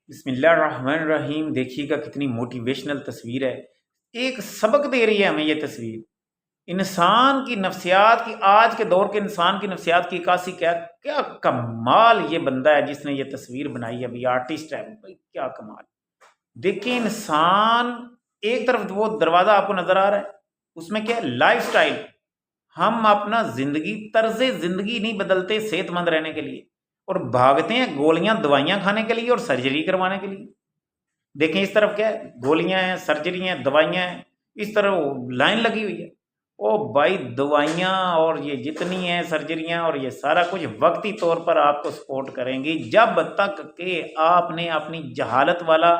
بسم اللہ الرحمن الرحیم. دیکھیے گا کتنی موٹیویشنل تصویر ہے. ایک سبق دے رہی ہے ہمیں یہ تصویر. انسان کی نفسیات کی، آج کے دور کے انسان کی نفسیات کی عکاسی کیا کیا کمال یہ بندہ ہے جس نے یہ تصویر بنائی ہے. ابھی آرٹسٹ ہے بھائی، کیا کمال. دیکھیں انسان، ایک طرف وہ دروازہ آپ کو نظر آ رہا ہے، اس میں کیا ہے؟ Life style. ہم اپنا طرز زندگی نہیں بدلتے صحت مند رہنے کے لیے، اور بھاگتے ہیں گولیاں دوائیاں کھانے کے لیے اور سرجری کروانے کے لیے. دیکھیں اس طرف کیا ہے؟ گولیاں ہیں، سرجری ہیں، دوائیاں ہیں. اس طرح لائن لگی ہوئی ہے. او بھائی، دوائیاں اور یہ جتنی ہیں سرجریاں اور یہ سارا کچھ وقتی طور پر آپ کو سپورٹ کریں گی جب تک کہ آپ نے اپنی جہالت والا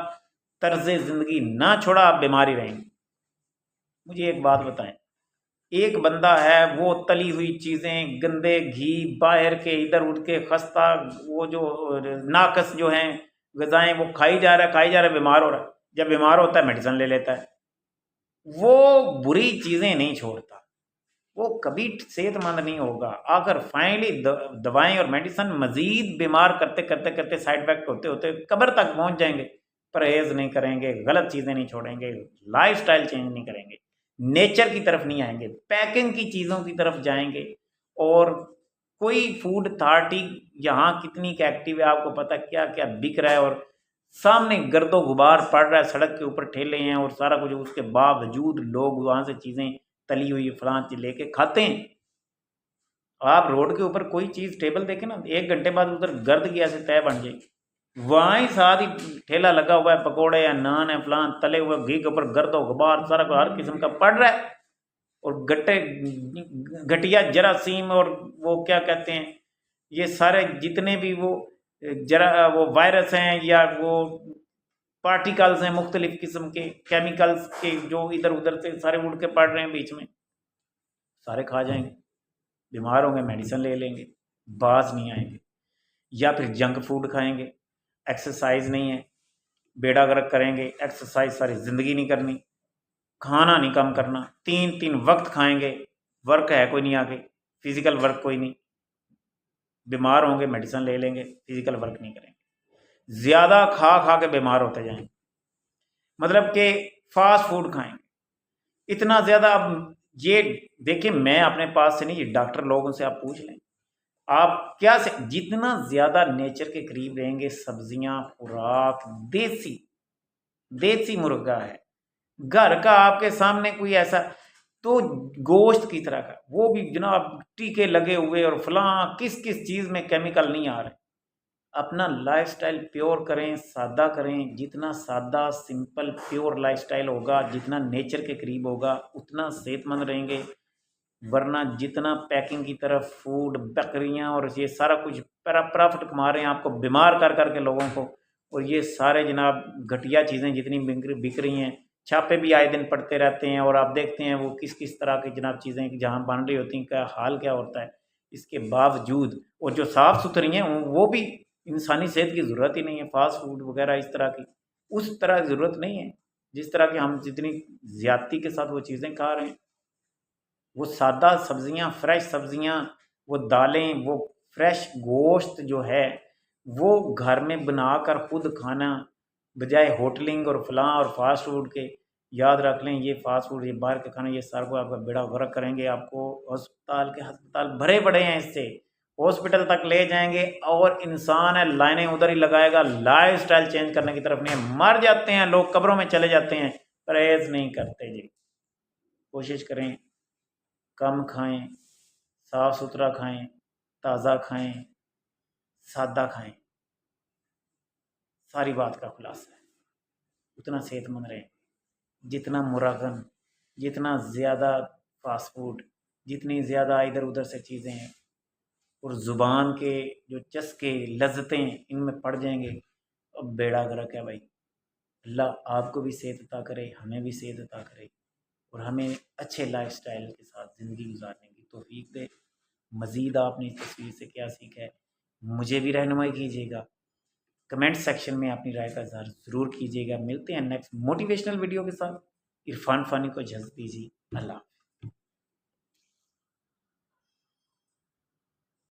طرز زندگی نہ چھوڑا. آپ بیماری رہیں گے. مجھے ایک بات بتائیں، ایک بندہ ہے وہ تلی ہوئی چیزیں، گندے گھی، باہر کے ادھر اٹھ کے خستہ، وہ جو ناقص جو ہیں غذائیں، وہ کھائی جا رہا ہے، بیمار ہو رہا ہے. جب بیمار ہوتا ہے میڈیسن لے لیتا ہے. وہ بری چیزیں نہیں چھوڑتا، وہ کبھی صحت مند نہیں ہوگا. اگر فائنلی دوائیں اور میڈیسن مزید بیمار کرتے کرتے کرتے سائڈ افیکٹ ہوتے ہوتے قبر تک پہنچ جائیں گے. پرہیز نہیں کریں گے، غلط چیزیں نہیں چھوڑیں گے، لائف سٹائل چینج نہیں کریں گے، نیچر کی طرف نہیں آئیں گے، پیکنگ کی چیزوں کی طرف جائیں گے. اور کوئی فوڈ اتھارٹی یہاں کتنی کا ایکٹیو ہے، آپ کو پتہ کیا کیا بک رہا ہے، اور سامنے گرد و غبار پڑ رہا ہے، سڑک کے اوپر ٹھیلے ہیں اور سارا کچھ. اس کے باوجود لوگ وہاں سے چیزیں تلی ہوئی فلاں چیز لے کے کھاتے ہیں. آپ روڈ کے اوپر کوئی چیز ٹیبل دیکھیں نا، 1 گھنٹے بعد ادھر گرد کی ایسے طے بن جائے. وہاں ہی ساتھ ہی ٹھیلا لگا ہوا ہے، پکوڑے یا نان ہے، فلان تلے ہوئے گھی کے اوپر گرد و غبار سارا کو ہر قسم کا پڑ رہا ہے. اور گھٹیا جراثیم اور وہ کیا کہتے ہیں، یہ سارے جتنے بھی وہ وائرس ہیں یا وہ پارٹیکلز ہیں، مختلف قسم کے کیمیکلز کے جو ادھر ادھر سے سارے اڑ کے پڑ رہے ہیں بیچ میں، سارے کھا جائیں گے، بیمار ہوں گے، میڈیسن لے لیں گے، باز نہیں آئیں گے. یا پھر جنک فوڈ کھائیں گے، ایکسرسائز نہیں ہے، بیڑا گرک کریں گے، ایکسرسائز ساری زندگی نہیں کرنی، کھانا نہیں کم کرنا، 3 وقت کھائیں گے، ورک ہے کوئی نہیں، آگے فزیکل ورک کوئی نہیں، بیمار ہوں گے میڈیسن لے لیں گے، فزیکل ورک نہیں کریں گے، زیادہ کھا کھا کے بیمار ہوتے جائیں گے. مطلب کہ فاسٹ فوڈ کھائیں گے اتنا زیادہ. اب یہ دیکھیں، میں اپنے پاس سے نہیں، یہ ڈاکٹر لوگوں سے آپ پوچھ لیں، آپ کیا سے جتنا زیادہ نیچر کے قریب رہیں گے، سبزیاں، خوراک، دیسی مرغا ہے گھر کا آپ کے سامنے، کوئی ایسا تو گوشت کی طرح کا، وہ بھی جناب ٹیکے لگے ہوئے اور فلاں کس چیز میں کیمیکل نہیں آ رہے. اپنا لائف سٹائل پیور کریں، سادہ کریں. جتنا سادہ، سمپل، پیور لائف سٹائل ہوگا، جتنا نیچر کے قریب ہوگا، اتنا صحت مند رہیں گے. ورنہ جتنا پیکنگ کی طرف فوڈ، بکریاں اور یہ سارا کچھ پرافٹ کما رہے ہیں آپ کو بیمار کر کر کے لوگوں کو، اور یہ سارے جناب گھٹیا چیزیں جتنی بک رہی ہیں، چھاپے بھی آئے دن پڑتے رہتے ہیں، اور آپ دیکھتے ہیں وہ کس طرح کی جناب چیزیں جہاں بن رہی ہوتی ہیں کا حال کیا ہوتا ہے. اس کے باوجود، اور جو صاف ستھری ہیں وہ بھی انسانی صحت کی ضرورت ہی نہیں ہے. فاسٹ فوڈ وغیرہ اس طرح کی، اس طرح کی ضرورت نہیں ہے جس طرح کہ ہم جتنی زیادتی کے ساتھ وہ چیزیں کھا رہے ہیں. وہ سادہ سبزیاں، فریش سبزیاں، وہ دالیں، وہ فریش گوشت جو ہے وہ گھر میں بنا کر خود کھانا، بجائے ہوٹلنگ اور فلاں اور فاسٹ فوڈ کے. یاد رکھ لیں، یہ فاسٹ فوڈ، یہ باہر کے کھانا، یہ سارا کو آپ کا بیڑا غرق کریں گے. آپ کو ہسپتال بھرے پڑے ہیں، اس سے ہاسپٹل تک لے جائیں گے. اور انسان ہے لائنیں ادھر ہی لگائے گا، لائف سٹائل چینج کرنے کی طرف نہیں. مر جاتے ہیں لوگ، قبروں میں چلے جاتے ہیں، پرہیز نہیں کرتے. جی کوشش کریں، کم کھائیں، صاف ستھرا کھائیں، تازہ کھائیں، سادہ کھائیں. ساری بات کا خلاصہ ہے. اتنا صحت مند رہیں. جتنا مراغن، جتنا زیادہ فاسٹ فوڈ، جتنی زیادہ ادھر ادھر سے چیزیں ہیں، اور زبان کے جو چسکے لذتیں ان میں پڑ جائیں گے، اب بیڑا گرک ہے بھائی. اللہ آپ کو بھی صحت عطا کرے، ہمیں بھی صحت عطا کرے، اور ہمیں اچھے لائف سٹائل کے ساتھ زندگی گزارنے کی توفیق دے. مزید آپ نے اس تصویر سے کیا سیکھا ہے، مجھے بھی رہنمائی کیجیے گا. کمنٹ سیکشن میں اپنی رائے کا اظہار ضرور کیجیے گا. ملتے ہیں نیکسٹ موٹیویشنل ویڈیو کے ساتھ. عرفان فانی کو اجازت دیجیے. اللہ